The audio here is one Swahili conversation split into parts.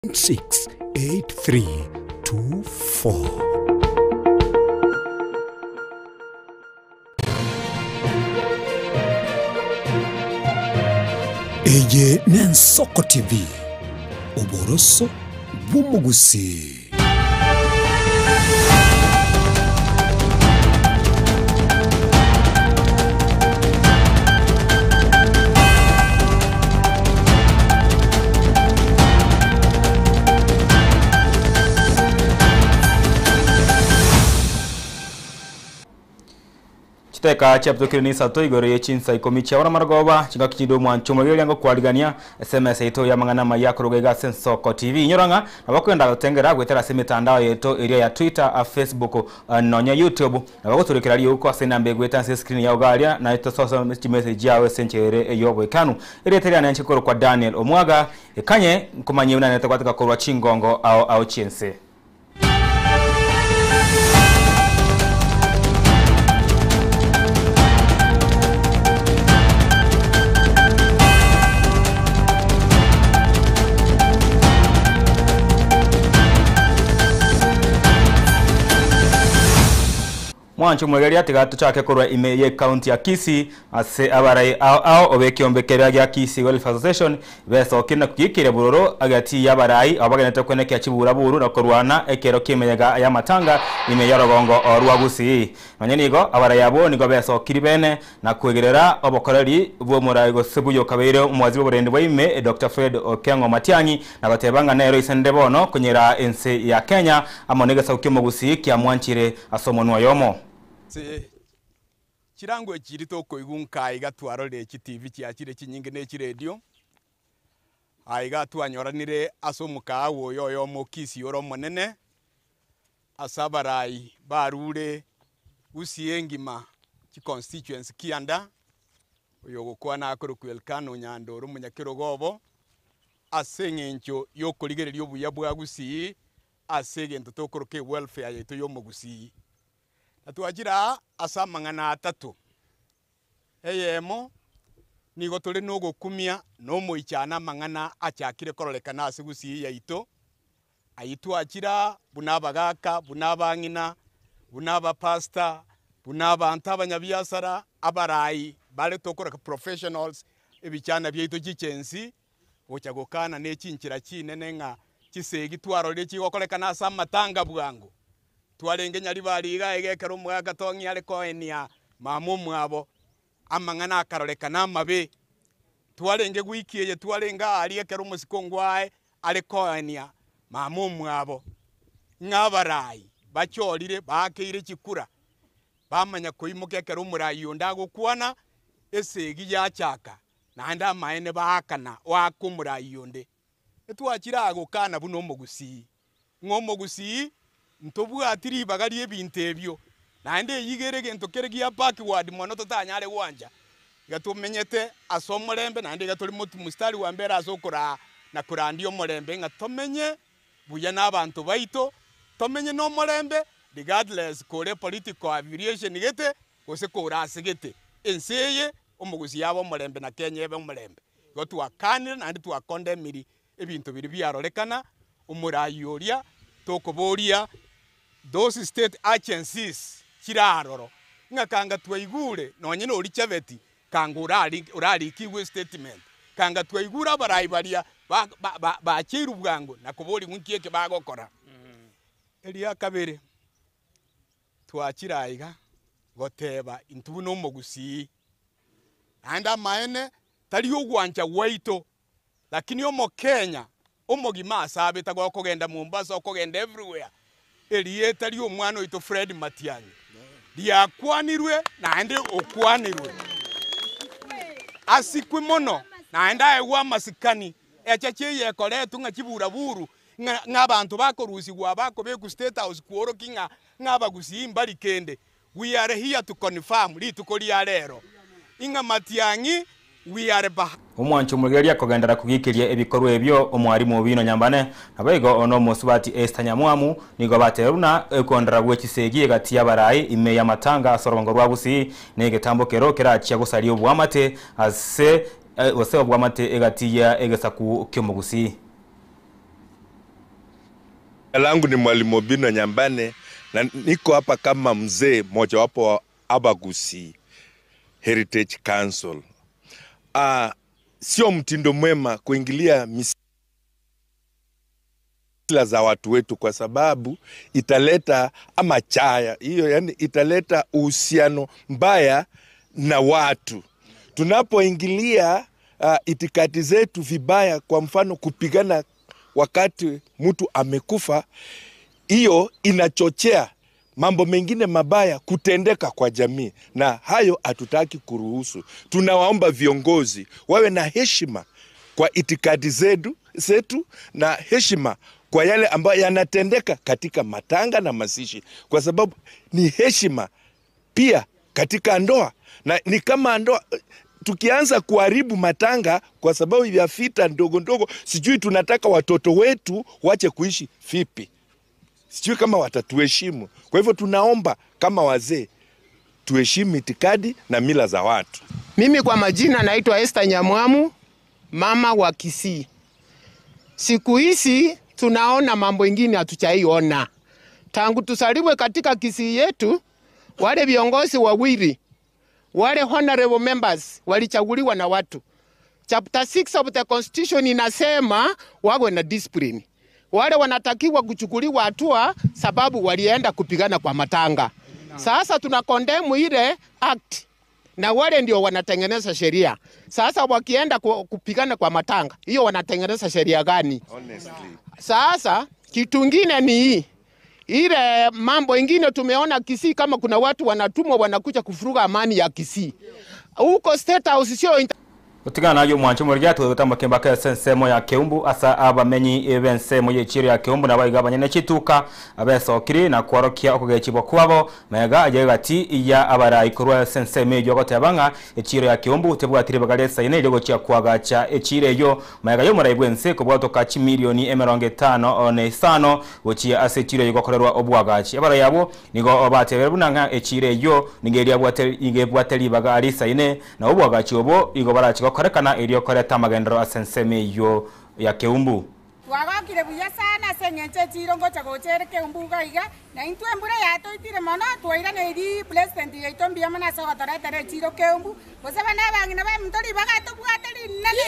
68324. Eje Nensoko TV, Oboroso Bumugusi. Chiteka chapto ni sato igore yechinsa ikomicha wana maragoba chinga kichido mwanchumo yango kwaligania SMS ito ya mangana mayakuru gega Sensoko TV nyoranga nabakwenda gutengera gwetera semitandao yeto area ya Twitter, Facebook nonya YouTube nabagoturekera ali uko asenambe gweta screen ya ugalia na ito social message yawe senchere eyobo ekanu ere teri ananchikoro kwa Daniel Omwaga ekanye kumanye unaneta kwatika korwa chingongo au chense. Mwanchu mwegeri atigato chake korwa imeye county ya Kisii ase abarai ao obekiombekerera gya Kisii Welfare Association beso kina kugikire buroro agati yabarai abaganete kweneke kibura buru nakorwana ekero kimeyega ya matanga ime yarogongo orwagusi manyenigo abarai abo nigo beso kiribene na kwegerera obokoreri bwo murayigo sebuyo kabere umwazi w'uburende bw'ime Dr. Fred Okengo Matiangi na batebanga nero isende bono kunyera ense ya Kenya amonega saukimo gusi kya mwanchire asomonwa yomo. Chirango ekirito koigunka igatwarore ki TV kyakire kinyinge ne radio aiga twanyoranire asomuka awo yoyo mokisi yoro monene asabarai barure usiengima ki constituency kianda oyogo kwana akorokwelkano nyandoro munyakirogobo asengencho yokoligererio buya bwa gusi asegento tokoroke welfare yeto yomogusi atuajira asamangana atatu eyemo nigo tuli nogo kumia no moichana mangana achakire korolekana asigusi yaito aitu achira bunabagaka bunabangina bunaba pastor bunaba antabanya biasara abarai bale tokora professionals ebichana byeito gichensi ochagokana nechinchira chinene nga kisegi twarore chigokolekana asamatanga bwangu twarenge nyari bariga egekero mwaga tongi ariko enia mamu mwabo amangana akarolekana mabe twarenge gwikiye twarenga ari ekero musikongwae ariko enia mamu mwabo ngabarai bachorire bakeire chikura bamanya koimuke ekero murayi ondagokwana esegi yachaka nanda maene bakana wakumurayi onde etwachira agokana buno mogusi ngomogusi ntobu atiri bagari ebintu ebyo nande yigere gento keregia backward mono totanyare wanja gatumenyete asomorembe nande gatori mutu mustari wa mbera asokora na kurandio morembe ngatomenye buya nabantu baito tomenye no morembe regardless kore political affiliation gete ose korasegete enseye omuguzi yabo morembe na Kenya ebe morembe gotu akanira nande tu akondemiri ebintu biri byarolekana umurayoria tokoboria those state agencies kiraroro ngakanga twaigure nonye no richaveti kanga urari kiwe statement kanga twaigura barai baria ba chiru bwango nakobori nkieke bagokora elia kabere twachiraiga goteba intu no mogusi anda maene tari ogwanja waito lakini omo Kenya omogima asabe tagokogenda Mombasa okogenda everywhere elieta liyo mwana ito Fred Matiangi liakwanirwe naende okwanirwe asikwe mono naenda ewa masikani echache yekoletu nga kibura buru ng'abantu bakorusigwa bako beku state house kuoro kinga ng'abagusi imbali kende we are here to confirm litukoli alero inga Matiangi we are back umwanchu mugeria kogendera kugikiria ebikorwa ebyo omwarimu obino nyambane abaigo ono musubati Esther Nyamwamu nigo bateruna ekondera gwekisegi gati yabarai ime ya matanga asorongo rwabusi negetambo kero kerachi gusali obwamate ase ose obwamate egati ya egesaku kyomugusi Langu ni Mwalimu Obino Nyambane na niko hapa kama mzee mojawapo wa Abagusi Heritage Council. Sio mtindo mwema kuingilia misila za watu wetu, kwa sababu italeta ama chaya hiyo, yani italeta uhusiano mbaya na watu. Tunapoingilia itikadi zetu vibaya, kwa mfano kupigana wakati mtu amekufa, hiyo inachochea mambo mengine mabaya kutendeka kwa jamii, na hayo hatutaki kuruhusu. Tunawaomba viongozi wawe na heshima kwa itikadi zetu na heshima kwa yale ambayo yanatendeka katika matanga na mazishi, kwa sababu ni heshima pia katika ndoa. Na ni kama ndoa tukianza kuharibu matanga kwa sababu ya vita ndogo ndogo, sijui tunataka watoto wetu wache kuishi vipi, sijui kama watatuheshimu. Kwa hivyo tunaomba kama wazee tuheshimu itikadi na mila za watu. Mimi kwa majina naitwa Esther Nyamwamu, mama wa Kisii. Siku hizi tunaona mambo ingine hatuchaiona. Tangu tusaliwe katika Kisii yetu, wale viongozi wawili, wale honorable members walichaguliwa na watu. Chapter 6 of the Constitution inasema wawe na discipline. Wale wanatakiwa kuchukuliwa hatua sababu walienda kupigana kwa matanga. Sasa tuna condemn ile act, na wale ndio wanatengeneza sheria. Sasa wakienda kupigana kwa matanga, hiyo wanatengeneza sheria gani? Honestly. Sasa kitu kingine ni hii. Ile mambo ingine tumeona Kisii, kama kuna watu wanatumwa wanakuja kufuruga amani ya Kisii. Huko State House sio Utigana nayo mwancho murya tutamba kembaka sensemo ya Keumbu asa abamenyi ebensemo yechiro ya Keumbu nabaigabanye n'ekituka abesokiri na kworokia okugechibwa kwabo mega ajegati ya abarayi kurwa sensemo yo gotabanga echiro ya Keumbu tebwatire bagalesa ine ryo gocha kwagacha echire yo mega yo murayibwense kubwatoka chi milioni 50 gochia asechiro yo gokorerwa obwagachi abarayi abo nigo obatebera bunanga echire yo nigeria bwateri bagalisa ine na obwagachi obo igo barachi korekana iriyo koreta magendero asenseme yo ya Keumbu wagokire buya sana sengenche chiro ngocha gochere Keumbu gaiga na intwe mbura yato itire mono twaira neri president yaito mbia mana so gotoretere chiro Keumbu bose bana bangi na ba mtori bagato bwateri nane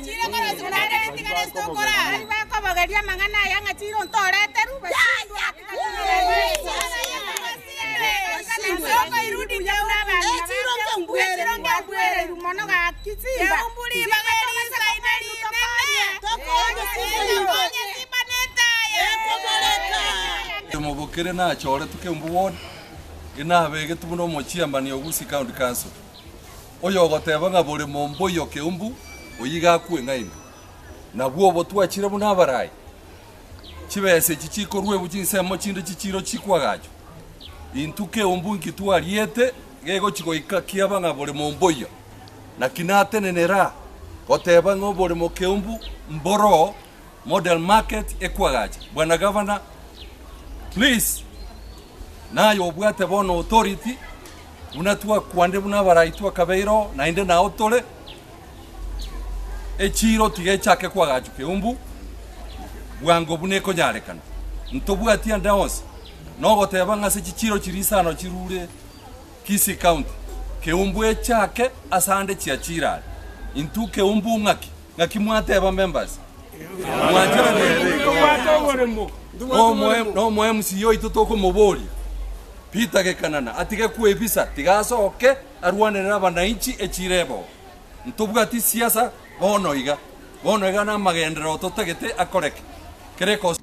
chiro kora zunare tigare stokora ba ko bagaria mangana yanga chiro ntoreteru ba Mubukire na chore Keumbu ward ina bege tumuno mochiambani Ogusi County Council oyo gotebanga buri mombo yo Keumbu oyiga kuengaime na bwo botwachire buna barayi chibese chichikorwe buchinsemo chinde chichiro chikwagacho intu Keumbu nkitwariete gego chigoika kiabanga buri mombo yo na kinatenenera gotebanga buri mo Keumbu mboro model market ekwagacho. Bwana Governor, please nayo obwate bono authority unatua kwande buna baraitwa kabeiro na inde na otole echiro tigechake kwagacho Keumbu bwango buneko nyarekana ntobwati andawose no gotebanga se chichiro chirisano chirure Kisii County Keumbu echake asande chiachira intu Keumbu ngaki mwateba members no moe musiyo itotoko mobori pita ke kanana atige kuebisa tigasoke arwanera bananchi echirebo ntobwati siasa bono iga na magendero totegete akoreke kereko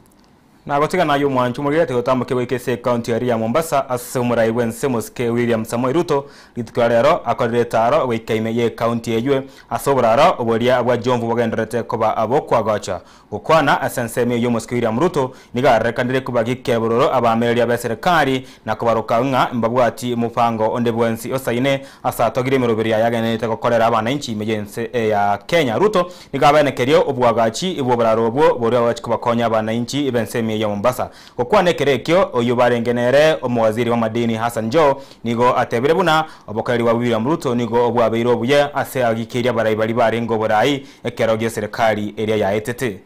na gotiga nayo mwancho murya tegotambuke wekese county ya Mombasa asumura iwense moske William Samoei Ruto litkarero akoretaro wekaime ye county yeywe asobraro oboria abwa Jomvu bagenderete koba abokwa gacha okwana asenseme yo moske William Ruto nigarekandire kubagike bororo abameri abeserikali na kubarukanga mbabwati mupango ondebwensi osaine asatogire meroberia yagenete kokorera abananchi mejense ya Kenya. Ruto nigabanekerio obwagachi ibobraro obwo boria wachikubakonya abananchi ibenseme ya Mombasa kokwane kerekyo oyo barengenere omwaziri wa madini Hassan Joho nigo atebire buna obokari wa William Ruto nigo obwabeiro buye ase agikeria barayi bari barengo borayi ekero gye serikali eria ya etete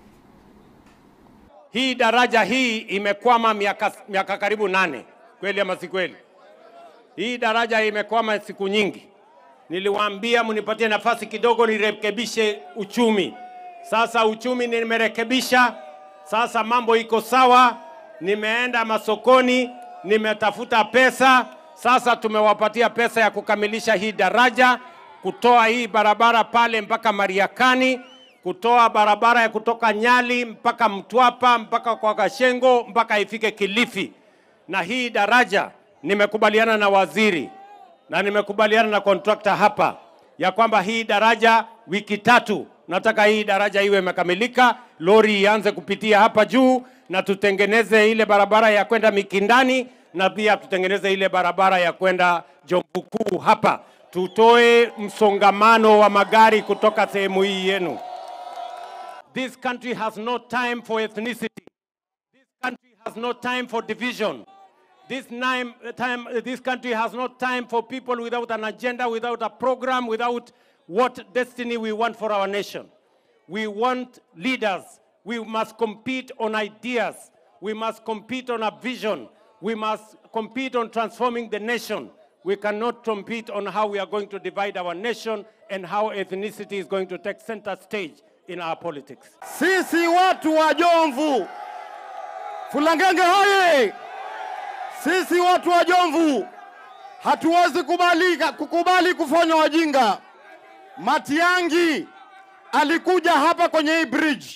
Hii daraja hii imekwama miaka karibu 8. Kweli ama si kweli? Hii daraja imekwama siku nyingi. Niliwaambia mnipatie nafasi kidogo nirekebishe uchumi. Sasa uchumi nimerekebisha. Sasa mambo iko sawa. Nimeenda masokoni, nimetafuta pesa. Sasa tumewapatia pesa ya kukamilisha hii daraja, kutoa hii barabara pale mpaka Mariakani, kutoa barabara ya kutoka Nyali mpaka Mtwapa, mpaka kwa Kashengo, mpaka ifike Kilifi. Na hii daraja nimekubaliana na waziri na nimekubaliana na contractor hapa ya kwamba hii daraja wiki 3 nataka hii daraja iwe imekamilika, lori ianze kupitia hapa juu, na tutengeneze ile barabara ya kwenda Mikindani, na pia tutengeneze ile barabara ya kwenda Jombuku hapa. Tutoe msongamano wa magari kutoka sehemu hii yenu. This country has no time for ethnicity. This country has no time for division. This country has no time for people without an agenda, without a program, without what destiny we want for our nation. We want leaders. We must compete on ideas. We must compete on a vision. We must compete on transforming the nation. We cannot compete on how we are going to divide our nation and how ethnicity is going to take center stage in our politics. Sisi watu wa Jomvu, Fulangenge hoye! Sisi watu wa Jomvu hatuwezi kukubali kufanya wajinga. Matiangi alikuja hapa kwenye hii bridge,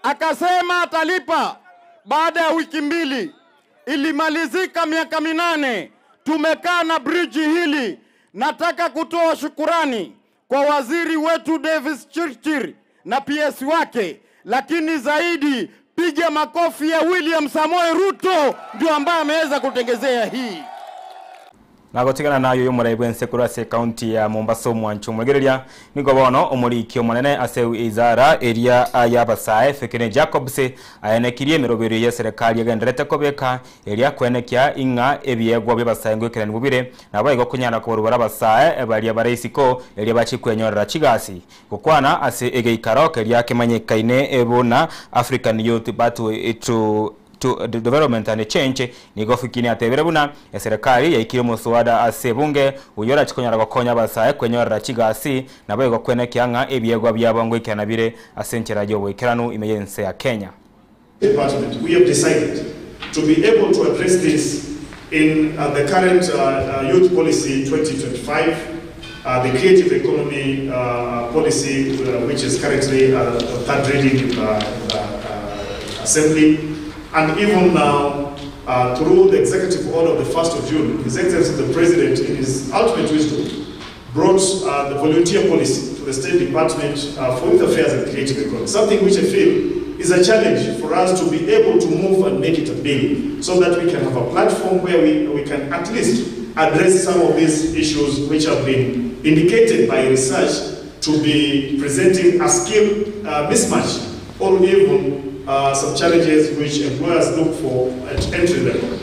akasema atalipa baada ya wiki 2. Ilimalizika miaka 8. Tumekaa na bridge hili. Nataka kutoa shukurani kwa waziri wetu Davis Chirchir na PS wake, lakini zaidi piga makofi ya William Samoei Ruto, ndio ambaye ameweza kutengezea hii. Nagotigana nayo yomuraibu ensekurase county ya Mombasa mwanchu mugereria nigobono omurikio munene aseu izara area ya Basae Fekene Jacobs ayenekirie mirobero ya serikali yagenderete kobeka area kwenekia inga ebiegwa bya Basae ngwekirani bubire nabayigo kunyana ko barubara Basae bali abareisiko area bachikwenyorera chigasi gukwana ase egeikaro area kemanyekaine ebona African Youth Battle to Development and Change nigofikini atebere buna ya serikali yaikire muswada asebunge uyora chikonyara bakonya Basae kwenyorera chigasi nabayigo kwenekianga ebiegwa byabangwe kanabire asenchera jo wekeranu imeyense ya Kenya. Department, we have decided to be able to address this in the current youth policy 2025, the creative economy policy, which is currently third reading assembly, and even now through the executive order of the 1st of June, His Excellency the President, in his ultimate wisdom, brought the volunteer policy to the State Department for Youth Affairs and Creative Economy, something which I feel is a challenge for us to be able to move and make it a bill so that we can have a platform where we can at least address some of these issues which have been indicated by research to be presenting a skill mismatch or even some challenges which employers look for at entry level.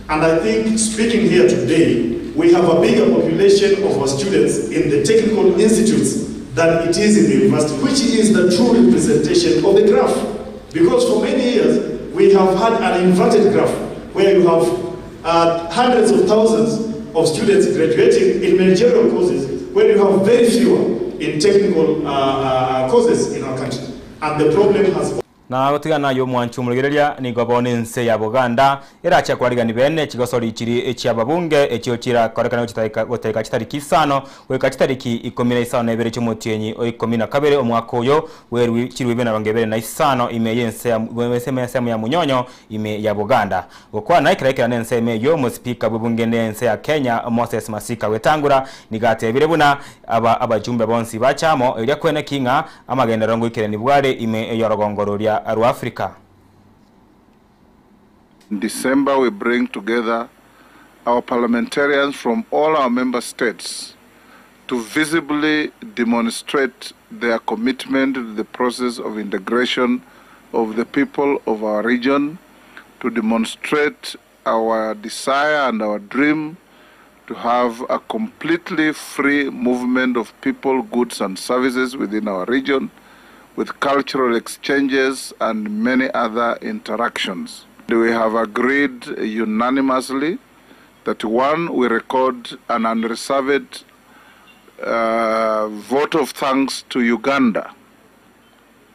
And I think speaking here today, we have a bigger population of our students in the technical institutes than it is in the university, which is the true representation of the graph. Because for many years, we have had an inverted graph, where you have hundreds of thousands of students graduating in managerial courses, where you have very few in technical courses in our country. And the problem has... Na gotigana yo mwanchu mugereria ni gobone nse ya Buganda iracha kwarigani bene kigosori kiri ekyababunge ekyochira korekana guteka kitariki 5 weka kitariki 17 cy'umutienyi o 12 omwaka oyo weru kiri bena bangebere na 5 imeyense ya munyonyo ime ya Buganda gokwana ikiraikira nense meyo mu speaker bubunge nense ya Kenya Moses Masika wetangura nigate birebuna abajumbe bonsi bachamo iri kwene kinga amagendero ngo ikireni bware ime yorogongororia Africa. In December, we bring together our parliamentarians from all our member states to visibly demonstrate their commitment to the process of integration of the people of our region, to demonstrate our desire and our dream to have a completely free movement of people, goods and services within our region, with cultural exchanges and many other interactions. We have agreed unanimously that one, we record an unreserved vote of thanks to Uganda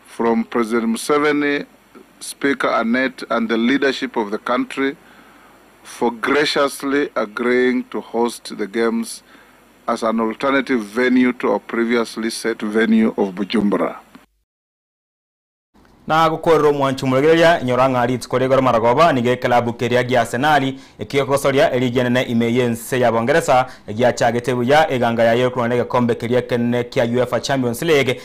from President Museveni, Speaker Annette, and the leadership of the country for graciously agreeing to host the Games as an alternative venue to our previously set venue of Bujumbura. Na gukoro mwanchumulegeria nyoranga rit koregora maragoba nige klabu keria gi Arsenal ekiyokosoria eligenene imeyense ya Bongereza egya chagete buya eganga ya Europe kombe keria kenne kya UEFA Champions League